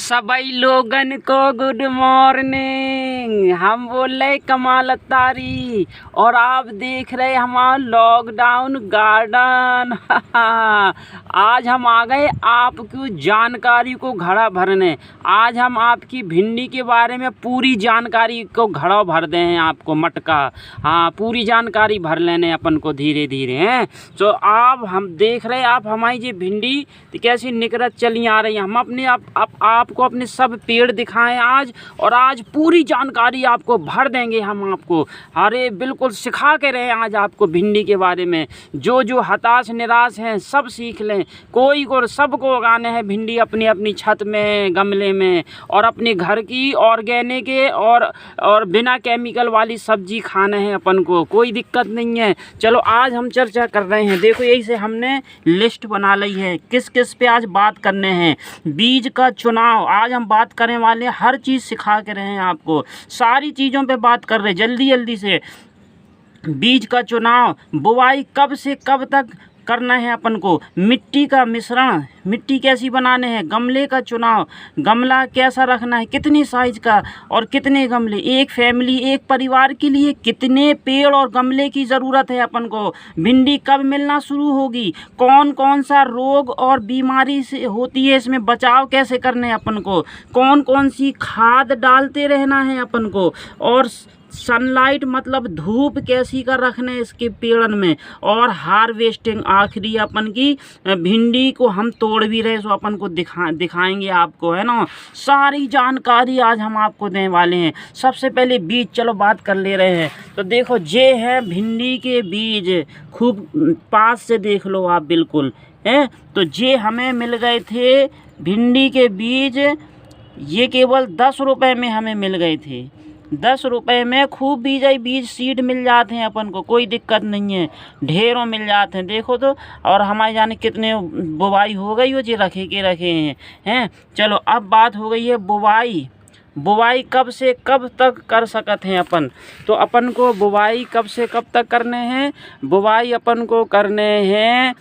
सभी लोगन को गुड मॉर्निंग। हम बोल रहे कमाल अत्तारी और आप देख रहे हमारा लॉकडाउन गार्डन। आज हम आ गए आपकी जानकारी को घड़ा भरने। आज हम आपकी भिंडी के बारे में पूरी जानकारी को घड़ा भर दें हैं आपको मटका। हाँ, पूरी जानकारी भर लेने अपन को धीरे धीरे हैं। तो आप हम देख रहे आप हमारी ये भिंडी कैसी निकरत चली आ रही है। हम अपने आपको अपने सब पेड़ दिखाएं आज, और आज पूरी जानकारी आपको भर देंगे हम आपको। अरे बिल्कुल सिखा के रहे आज आपको भिंडी के बारे में। जो हताश निराश हैं सब सीख लें। कोई को सबको उगाने हैं भिंडी अपनी अपनी छत में, गमले में, और अपने घर की ऑर्गेनिक और बिना केमिकल वाली सब्जी खाने हैं अपन को। कोई दिक्कत नहीं है। चलो आज हम चर्चा कर रहे हैं। देखो यही से हमने लिस्ट बना ली है किस किस पे आज बात करने हैं। बीज का चुनाव आज हम बात करने वाले हैं। हर चीज़ सिखा के रहे हैं आपको, सारी चीज़ों पे बात कर रहे हैं जल्दी जल्दी से। बीज का चुनाव, बुआई कब से कब तक करना है अपन को, मिट्टी का मिश्रण, मिट्टी कैसी बनाने हैं, गमले का चुनाव, गमला कैसा रखना है, कितनी साइज का और कितने गमले, एक फैमिली एक परिवार के लिए कितने पेड़ और गमले की ज़रूरत है अपन को, भिंडी कब मिलना शुरू होगी, कौन कौन सा रोग और बीमारी से होती है, इसमें बचाव कैसे करने हैं अपन को, कौन कौन सी खाद डालते रहना है अपन को, और सनलाइट मतलब धूप कैसी का रखने इसके पेड़न में, और हार्वेस्टिंग आखिरी अपन की भिंडी को हम तोड़ भी रहे सो अपन को दिखाएंगे आपको, है ना। सारी जानकारी आज हम आपको देने वाले हैं। सबसे पहले बीज, चलो बात कर ले रहे हैं। तो देखो ये है भिंडी के बीज, खूब पास से देख लो आप बिल्कुल है। तो ये हमें मिल गए थे भिंडी के बीज, ये केवल 10 रुपये में हमें मिल गए थे। 10 रुपये में खूब बीज सीड मिल जाते हैं अपन को, कोई दिक्कत नहीं है, ढेरों मिल जाते हैं। देखो तो, और हमारे जाने कितने बुवाई हो गई हो, जी रखे हैं। चलो अब बात हो गई है बुवाई कब से कब तक कर सकते हैं अपन। तो अपन को बुवाई कब से कब तक करने हैं, बुवाई अपन को करने हैं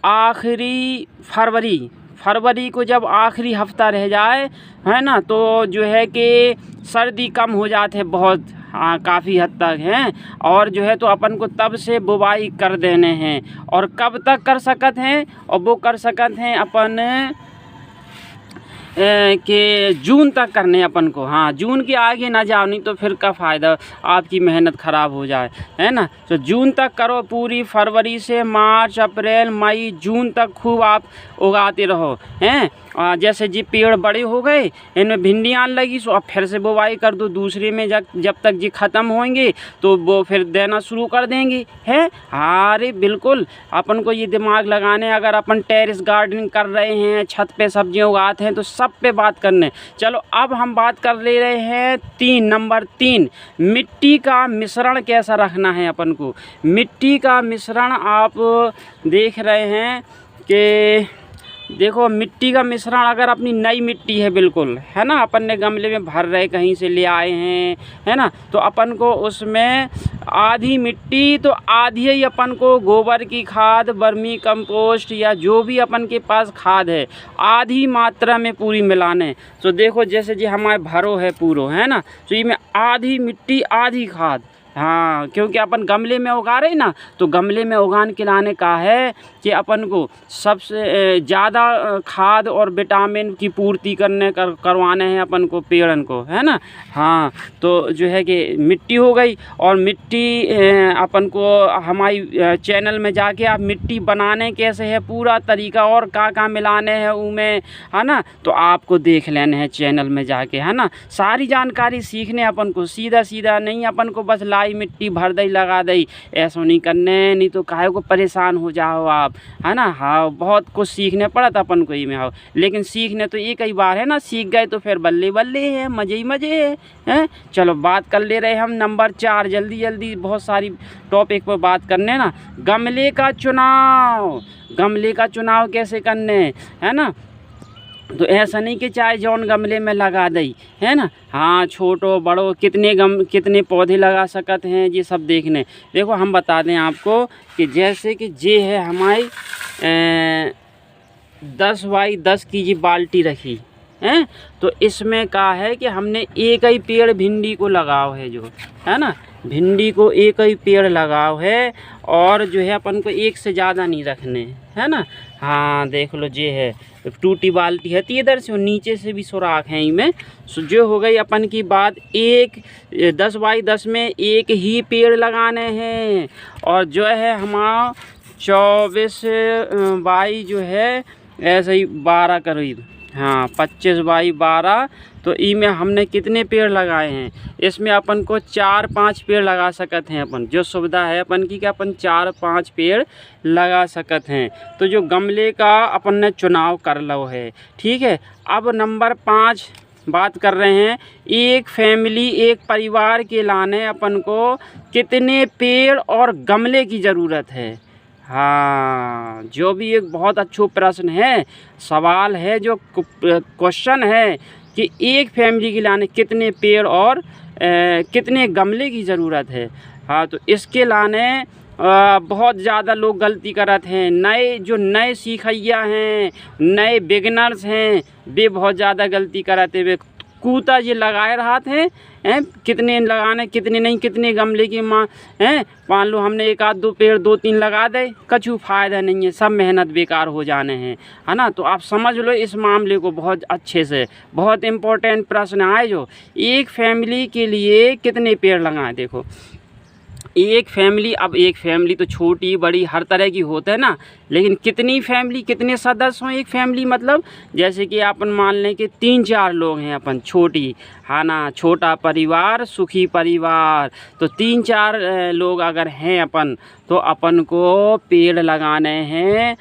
आखिरी फरवरी को, जब आखिरी हफ्ता रह जाए, है ना, तो जो है कि सर्दी कम हो जाते हैं बहुत, हाँ काफ़ी हद तक हैं, और जो है तो अपन को तब से बुवाई कर देने हैं। और कब तक कर सकते हैं, और वो कर सकते हैं अपन कि जून तक करने अपन को। हाँ, जून के आगे ना जाओ, नहीं तो फिर का फ़ायदा, आपकी मेहनत ख़राब हो जाए, है ना। तो जून तक करो पूरी, फरवरी से मार्च अप्रैल मई जून तक खूब आप उगाते रहो, हैं। जैसे जी पेड़ बड़े हो गए, इनमें भिंडियाँ लगी, सो अब फिर से बुवाई कर दो दूसरे में। जब तक जी ख़त्म होंगे तो वो फिर देना शुरू कर देंगे, है। अरे बिल्कुल अपन को ये दिमाग लगाने, अगर अपन टेरेस गार्डनिंग कर रहे हैं, छत पे सब्जियां उगाते हैं, तो सब पे बात करने। चलो अब हम बात कर ले रहे हैं नंबर 3, मिट्टी का मिश्रण कैसा रखना है अपन को। मिट्टी का मिश्रण आप देख रहे हैं कि देखो मिट्टी का मिश्रण, अगर अपनी नई मिट्टी है बिल्कुल, है ना, अपन ने गमले में भर रहे कहीं से ले आए हैं, है ना, तो अपन को उसमें आधी मिट्टी तो आधी ही अपन को गोबर की खाद, वर्मी कंपोस्ट या जो भी अपन के पास खाद है, आधी मात्रा में पूरी मिलाने। तो देखो जैसे जी हमारे भरो है पूरो, है ना, तो ये में आधी मिट्टी आधी खाद। हाँ, क्योंकि अपन गमले में उगा रहे ना, तो गमले में उगाने के लाने का है कि अपन को सबसे ज़्यादा खाद और विटामिन की पूर्ति करवाने हैं अपन को पेड़न को, है ना। हाँ, तो जो है कि मिट्टी हो गई, और मिट्टी अपन को हमारी चैनल में जाके आप मिट्टी बनाने कैसे है पूरा तरीका, और क्या मिलाने हैं उनमें, है ना, तो आपको देख लेने हैं चैनल में जाके, है ना। सारी जानकारी सीखने अपन को, सीधा नहीं अपन को बस लाई मिट्टी भर दई लगा दई, ऐसा नहीं करने, नहीं तो काहे को परेशान हो जाओ आप, है ना। हाँ, बहुत कुछ सीखने पड़ा था अपन को ही में हो, लेकिन सीखने तो एक ही बार है ना, सीख गए तो फिर बल्ले बल्ले है, मज़े ही मज़े हैं। चलो बात कर ले रहे हम नंबर 4, जल्दी बहुत सारी टॉपिक पर बात करने ना। गमले का चुनाव कैसे करने, है ना। तो ऐसा नहीं कि चाहे जौन गमले में लगा दई, है ना। हाँ, छोटो बड़ो कितने पौधे लगा सकते हैं, ये सब देखने। देखो हम बता दें आपको कि जैसे कि ये है हमारी 10 बाई 10 की ये बाल्टी रखी, हैं। तो इसमें क्या है कि हमने एक ही पेड़ भिंडी को लगाव है, जो है ना, भिंडी को एक ही पेड़ लगाव है, और जो है अपन को एक से ज़्यादा नहीं रखने, है ना। हाँ देख लो, ये है टूटी बाल्टी है, इधर से नीचे से भी सुराख है इनमें। सो जो हो गई अपन की बात, एक 10 बाई 10 में एक ही पेड़ लगाने हैं, और जो है हमारा 24 बाई जो है ऐसे ही 12 करीब, हाँ 25 बाई 12। तो इनमें हमने कितने पेड़ लगाए हैं, इसमें अपन को 4-5 पेड़ लगा सकते हैं अपन, जो सुविधा है अपन की, क्या अपन 4-5 पेड़ लगा सकते हैं। तो जो गमले का अपन ने चुनाव कर लो है, ठीक है। अब नंबर 5 बात कर रहे हैं, एक फैमिली, एक परिवार के लाने अपन को कितने पेड़ और गमले की ज़रूरत है। हाँ, जो भी एक बहुत अच्छा प्रश्न है, सवाल है, जो क्वेश्चन है कि एक फैमिली के लाने कितने पेड़ और कितने गमले की ज़रूरत है। हाँ, तो इसके लाने बहुत ज़्यादा लोग गलती करते हैं। नए सीखैया हैं, नए बिगनर्स हैं, वे बहुत ज़्यादा गलती कराते हुए कूता ये लगाए रहते हैं, कितने लगाने कितने नहीं, कितने गमले की माँ हैं। मान लो हमने 1-2 पेड़ 2-3 लगा दे, कछु फ़ायदा नहीं है, सब मेहनत बेकार हो जाने हैं, है ना। तो आप समझ लो इस मामले को बहुत अच्छे से। बहुत इम्पोर्टेंट प्रश्न आए, जो एक फैमिली के लिए कितने पेड़ लगाएं। देखो एक फैमिली, अब एक फैमिली तो छोटी बड़ी हर तरह की होता है ना, लेकिन कितनी फैमिली, कितने सदस्य हों एक फैमिली, मतलब जैसे कि अपन मान लें कि 3-4 लोग हैं अपन, छोटी, हाँ ना, छोटा परिवार सुखी परिवार। तो 3-4 लोग अगर हैं अपन, तो अपन को पेड़ लगाने हैं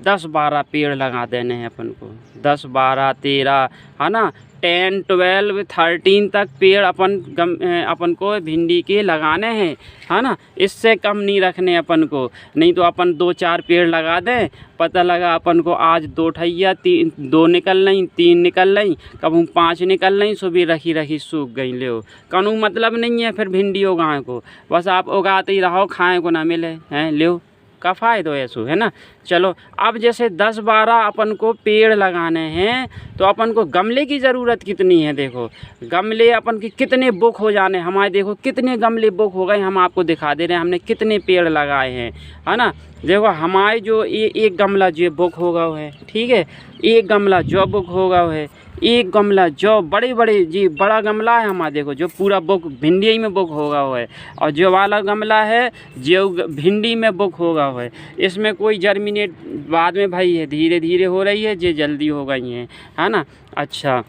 10-12 पेड़ लगा देने हैं अपन को, 10-12-13, है ना, 10-12-13 तक पेड़ अपन को भिंडी के लगाने हैं, है ना। इससे कम नहीं रखने अपन को, नहीं तो अपन 2-4 पेड़ लगा दें, पता लगा अपन को आज 2 ठैया 2 निकल नहीं, 3 निकल नहीं, कब 5 निकल नहीं, सो भी रखी सूख गई। ले कानू मतलब नहीं है फिर भिंडी उगाए को, बस आप उगाते ही रहो, खाए को ना मिले हैं, ले का फ़ायदा ऐसो, है ना। चलो अब जैसे 10-12 अपन को पेड़ लगाने हैं, तो अपन को गमले की ज़रूरत कितनी है। देखो गमले अपन के कितने बुक हो जाने हमारे, देखो कितने गमले बुक हो गए, हम आपको दिखा दे रहे हैं हमने कितने पेड़ लगाए हैं, है ना। देखो हमारे जो एक गमला जो बुक होगा है, ठीक है, एक गमला जो बुक होगा है, एक गमला जो बड़े जी बड़ा गमला है हमारा, देखो जो पूरा बुक भिंडी में बुक होगा है, और जो वाला गमला है जो भिंडी में बुक होगा है, इसमें कोई जर्मिनेट बाद में भाई है, धीरे धीरे हो रही है, जो जल्दी हो गई है ना। अच्छा,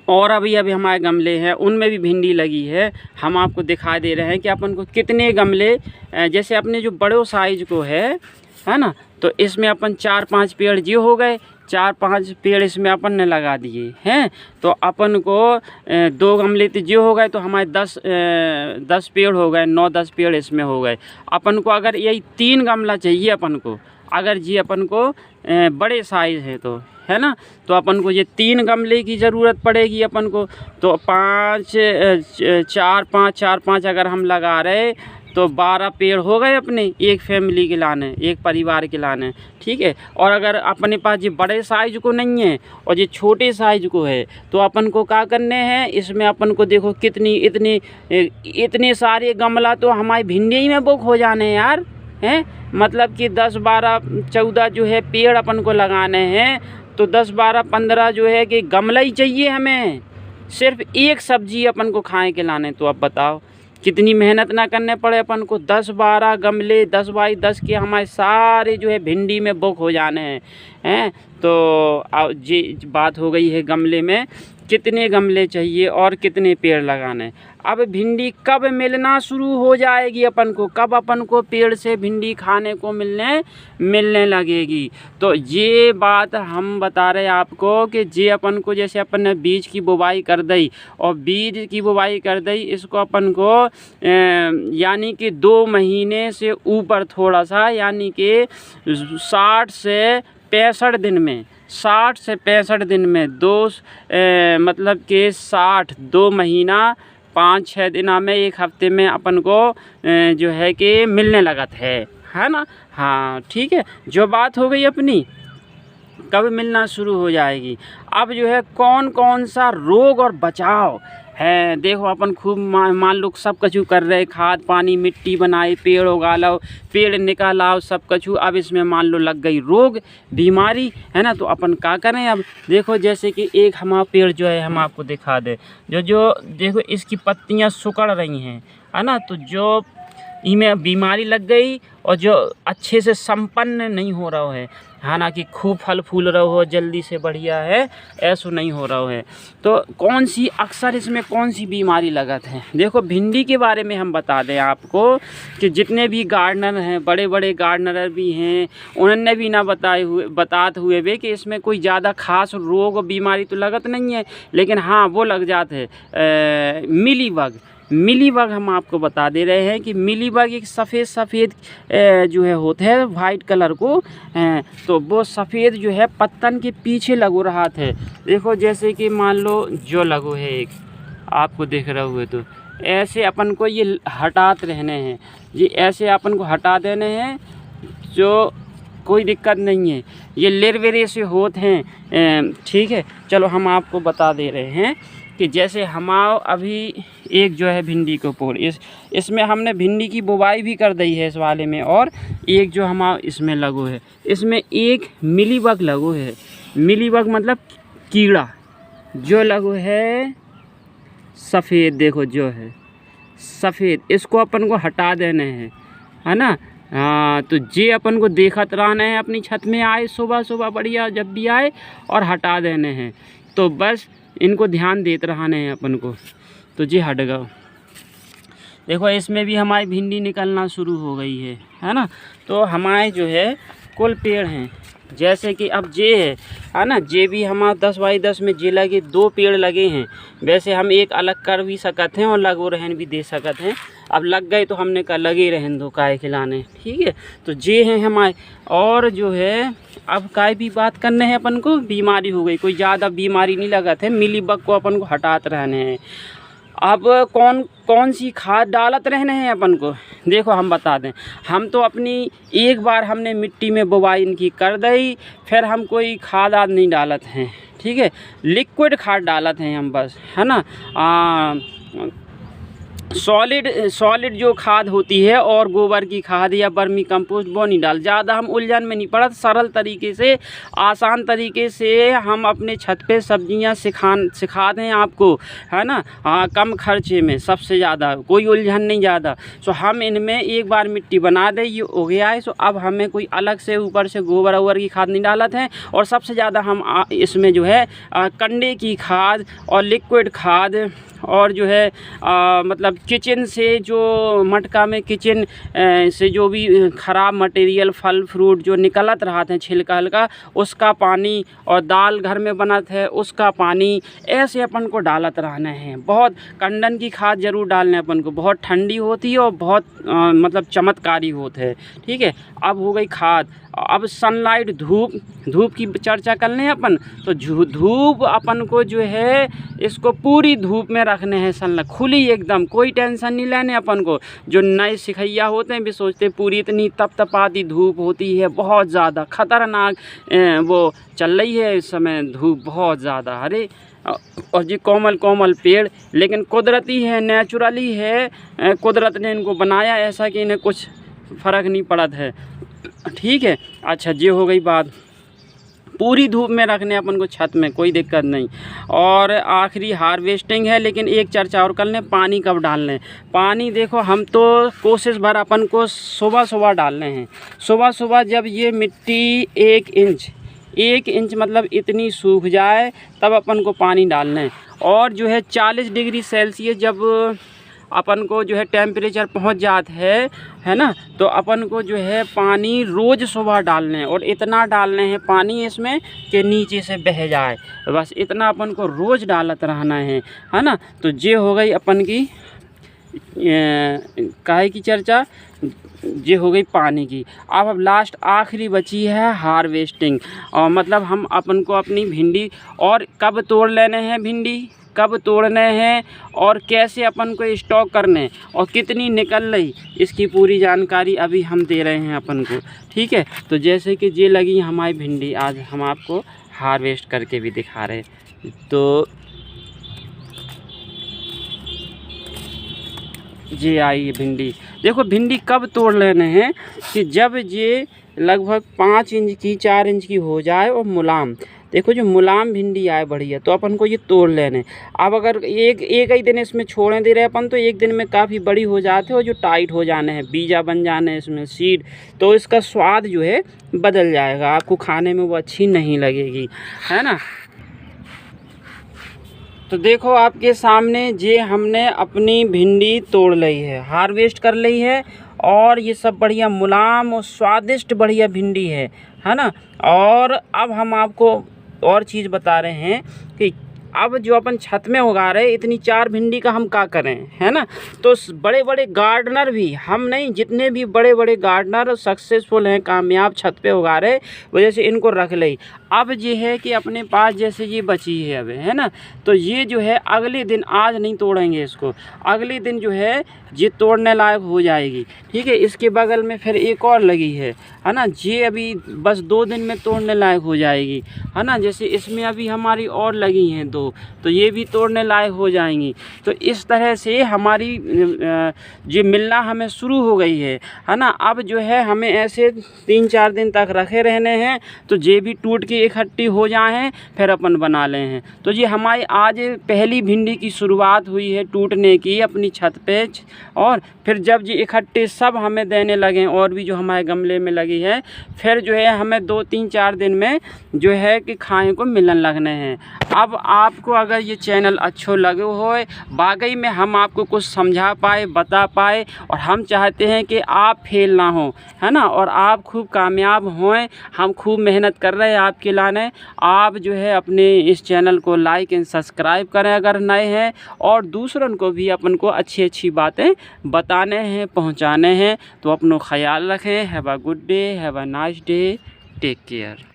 और अभी हमारे गमले हैं उनमें भी भिंडी लगी है, हम आपको दिखा दे रहे हैं कि अपन को कितने गमले, जैसे अपने जो बड़े साइज को है ना, तो इसमें अपन 4-5 पेड़ जो हो गए, 4-5 पेड़ इसमें अपन ने लगा दिए हैं, तो अपन को 2 गमले तो जो हो गए, तो हमारे 10 पेड़ हो गए, 9-10 पेड़ इसमें हो गए। अपन को अगर यही 3 गमला चाहिए अपन को, अगर जी अपन को बड़े साइज़ है तो, है ना, तो अपन को ये 3 गमले की ज़रूरत पड़ेगी अपन को। तो 4-5 अगर हम लगा रहे, तो 12 पेड़ हो गए अपने एक फैमिली के लाने, एक परिवार के लाने, ठीक है। और अगर अपने पास ये बड़े साइज को नहीं है और ये छोटे साइज को है, तो अपन को क्या करने हैं, इसमें अपन को देखो कितनी इतने सारे गमला तो हमारी भिंडी में बुक हो जाने यार, हैं। मतलब कि 10-12-14 जो है पेड़ अपन को लगाने हैं, तो 10-12-15 जो है कि गमला ही चाहिए हमें, सिर्फ एक सब्जी अपन को खाए के लाने। तो अब बताओ कितनी मेहनत ना करने पड़े अपन को, 10-12 गमले 10 बाई 10 के हमारे सारे जो है भिंडी में बुक हो जाने हैं। तो जी बात हो गई है गमले में कितने गमले चाहिए और कितने पेड़ लगाने। अब भिंडी कब मिलना शुरू हो जाएगी अपन को, कब अपन को पेड़ से भिंडी खाने को मिलने लगेगी। तो ये बात हम बता रहे आपको कि जे अपन को, जैसे अपन ने बीज की बुवाई कर दी, और बीज की बुवाई कर दी, इसको अपन को यानी कि 2 महीने से ऊपर थोड़ा सा, यानी कि 60 से 65 दिन में, 60 से 65 दिन में मतलब कि 2 महीना 5-6 दिन में, 1 हफ्ते में अपन को जो है कि मिलने लगत है ना। हाँ ठीक है, जो बात हो गई अपनी कब मिलना शुरू हो जाएगी। अब जो है कौन कौन सा रोग और बचाव है, देखो अपन खूब मान लो सब कछु कर रहे, खाद पानी मिट्टी बनाए, पेड़ उगा लो, पेड़ निकालाओ, सब कछु। अब इसमें मान लो लग गई रोग बीमारी, है ना, तो अपन क्या करें। अब देखो जैसे कि एक हमारा पेड़ जो है, हम आपको दिखा दे, जो देखो इसकी पत्तियां सुकड़ रही हैं, है ना, तो जो इनमें बीमारी लग गई और जो अच्छे से संपन्न नहीं हो रहा है, हालांकि खूब फल फूल रहा हो, जल्दी से बढ़िया है, ऐसा नहीं हो रहा है। तो कौन सी अक्सर इसमें कौन सी बीमारी लगत है। देखो भिंडी के बारे में हम बता दें आपको कि जितने भी गार्डनर हैं, बड़े बड़े गार्डनर भी हैं, उन्होंने भी ना बताते हुए भी कि इसमें कोई ज़्यादा खास रोग बीमारी तो लगत नहीं है, लेकिन हाँ वो लग जाते हैं मिलीबग हम आपको बता दे रहे हैं कि मिलीबग एक सफ़ेद जो है होते हैं वाइट कलर को, तो वो सफ़ेद जो है पत्तन के पीछे लगो रहा थे। देखो जैसे कि मान लो जो लगो है, एक आपको दिख रहा हुए, तो ऐसे अपन को ये हटाते रहने हैं, ये ऐसे अपन को हटा देने हैं, जो कोई दिक्कत नहीं है, ये लेरवेरे से होते हैं। ठीक है, चलो हम आपको बता दे रहे हैं कि जैसे हमारा अभी एक जो है भिंडी के ऊपर इसमें हमने भिंडी की बुवाई भी कर दी है इस वाले में, और एक जो हमारा इसमें लगो है, इसमें एक मिलीबग लगो है। मिलीबग मतलब कीड़ा जो लगो है सफ़ेद, देखो जो है सफ़ेद, इसको अपन को हटा देने हैं, है ना। हाँ, तो ये अपन को देखत रहना है, अपनी छत में आए सुबह बढ़िया जब भी आए और हटा देने हैं। तो बस इनको ध्यान देते रहने हैं अपन को, तो जी हट गया। देखो इसमें भी हमारी भिंडी निकलना शुरू हो गई है ना। तो हमारे जो है कुल पेड़ हैं, जैसे कि अब जे है ना, जे भी हमारा 10 बाई 10 में जे लगे 2 पेड़ लगे हैं। वैसे हम एक अलग कर भी सकते हैं और लगो रहन भी दे सकते हैं, अब लग गए तो हमने कहा लगे रहन दो काय खिलाने, ठीक है। तो जे हैं हमारे, और जो है अब काय भी बात करने हैं अपन को, बीमारी हो गई, कोई ज़्यादा बीमारी नहीं लगा थे, मिलीबग को अपन को हटाते रहने हैं। अब कौन कौन सी खाद डालत रहने हैं अपन को, देखो हम बता दें। हम तो अपनी एक बार हमने मिट्टी में बुवाई इनकी कर दी, फिर हम कोई खाद आद नहीं डालत हैं, ठीक है, लिक्विड खाद डालत हैं हम बस, है ना। सॉलिड जो खाद होती है और गोबर की खाद या वर्मी कंपोस्ट वो नहीं डाल, ज़्यादा हम उलझन में नहीं पड़त, सरल तरीके से आसान तरीके से हम अपने छत पे सब्जियां सिखा दें आपको, है ना। कम खर्चे में सबसे ज़्यादा, कोई उलझन नहीं ज़्यादा। सो हम इनमें एक बार मिट्टी बना दें, ये हो गया है। सो अब हमें कोई अलग से ऊपर से गोबर ओबर की खाद नहीं डालत हैं, और सबसे ज़्यादा हम इसमें जो है कंडे की खाद और लिक्विड खाद, और जो है मतलब किचन से जो मटका में किचन से जो भी ख़राब मटेरियल फल फ्रूट जो निकलत रहा था छिलका हल्का, उसका पानी, और दाल घर में बनत है उसका पानी, ऐसे अपन को डालत रहना है। बहुत कंडन की खाद ज़रूर डालने अपन को, बहुत ठंडी होती है और बहुत मतलब चमत्कारी होते है, ठीक है। अब हो गई खाद। अब सनलाइट धूप की चर्चा कर लें अपन, तो धूप अपन को जो है इसको पूरी धूप में रखने हैं, सनलाइट खुली एकदम, कोई टेंशन नहीं लेने अपन को। जो नए सिखैया होते हैं भी सोचते पूरी इतनी तपतपाती धूप होती है, बहुत ज़्यादा खतरनाक वो चल रही है इस समय धूप बहुत ज़्यादा। अरे और जी कोमल पेड़, लेकिन कुदरती है, नेचुरली है, कुदरत ने इनको बनाया ऐसा कि इन्हें कुछ फ़र्क नहीं पड़त है, ठीक है। अच्छा ये हो गई बात, पूरी धूप में रखने अपन को छत में, कोई दिक्कत नहीं। और आखिरी हार्वेस्टिंग है, लेकिन एक चर्चा और कर लें, पानी कब डालने। पानी देखो हम तो कोशिश भर अपन को सुबह डालने हैं। सुबह जब ये मिट्टी 1 इंच मतलब इतनी सूख जाए तब अपन को पानी डालना है। और जो है 40 डिग्री सेल्सियस जब अपन को जो है टेम्परेचर पहुंच जाता है ना, तो अपन को जो है पानी रोज़ सुबह डालने हैं, और इतना डालने हैं पानी इसमें कि नीचे से बह जाए, बस इतना अपन को रोज़ डालत रहना है ना। तो ये हो गई अपन की काहे की चर्चा, ये हो गई पानी की। अब लास्ट आखिरी बची है हार्वेस्टिंग, और मतलब हम अपन को अपनी भिंडी, और कब तोड़ लेने हैं भिंडी, कब तोड़ने हैं और कैसे अपन को स्टॉक करने और कितनी निकल रही, इसकी पूरी जानकारी अभी हम दे रहे हैं अपन को। ठीक है, तो जैसे कि ये लगी हमारी भिंडी, आज हम आपको हार्वेस्ट करके भी दिखा रहे हैं। तो ये आई भिंडी। देखो भिंडी कब तोड़ लेने हैं कि जब ये लगभग 5 इंच की 4 इंच की हो जाए और मुलायम, देखो जो मुलायम भिंडी आए बढ़िया, तो अपन को ये तोड़ लेने। अब अगर एक ही दिन इसमें छोड़े दे रहे अपन, तो एक दिन में काफ़ी बड़ी हो जाते और जो टाइट हो जाने हैं, बीजा बन जाने हैं इसमें सीड, तो इसका स्वाद जो है बदल जाएगा, आपको खाने में वो अच्छी नहीं लगेगी, है ना। तो देखो आपके सामने ये हमने अपनी भिंडी तोड़ ली है, हार्वेस्ट कर ली है, और ये सब बढ़िया मुलायम और स्वादिष्ट बढ़िया भिंडी है ना। और अब हम आपको और चीज़ बता रहे हैं कि अब जो अपन छत में उगा रहे इतनी 4 भिंडी का हम क्या करें, है ना। तो बड़े बड़े गार्डनर भी, हम नहीं, जितने भी बड़े बड़े गार्डनर सक्सेसफुल हैं, कामयाब छत पे उगा रहे, वजह से इनको रख ली। अब ये है कि अपने पास जैसे ये बची है अब, है ना, तो ये जो है अगले दिन, आज नहीं तोड़ेंगे इसको, अगले दिन जो है ये तोड़ने लायक हो जाएगी। ठीक है, इसके बगल में फिर एक और लगी है ना, ये अभी बस 2 दिन में तोड़ने लायक हो जाएगी, है ना। जैसे इसमें अभी हमारी और लगी हैं 2, तो ये भी तोड़ने लायक हो जाएंगी। तो इस तरह से हमारी ये मिलना हमें शुरू हो गई है ना। अब जो है हमें ऐसे 3-4 दिन तक रखे रहने हैं, तो ये भी टूट के इकट्ठी हो जाएं, फिर अपन बना ले हैं। तो ये हमारी आज पहली भिंडी की शुरुआत हुई है टूटने की अपनी छत पे, और फिर जब ये इकट्ठे सब हमें देने लगे, और भी जो हमारे गमले में लगी है, फिर जो है हमें 2-3-4 दिन में जो है कि खाने को मिलन लगने हैं। अब आपको अगर ये चैनल अच्छो लगे हो, वाकई में हम आपको कुछ समझा पाए, बता पाए, और हम चाहते हैं कि आप फेल ना हो, है ना, और आप खूब कामयाब होएं। हम खूब मेहनत कर रहे हैं आपके लाने। आप जो है अपने इस चैनल को लाइक एंड सब्सक्राइब करें अगर नए हैं, और दूसरों को भी अपन को अच्छी अच्छी बातें बताने हैं, पहुंचाने हैं। तो अपनो ख्याल रखें। Have a good day, have a nice day, take care.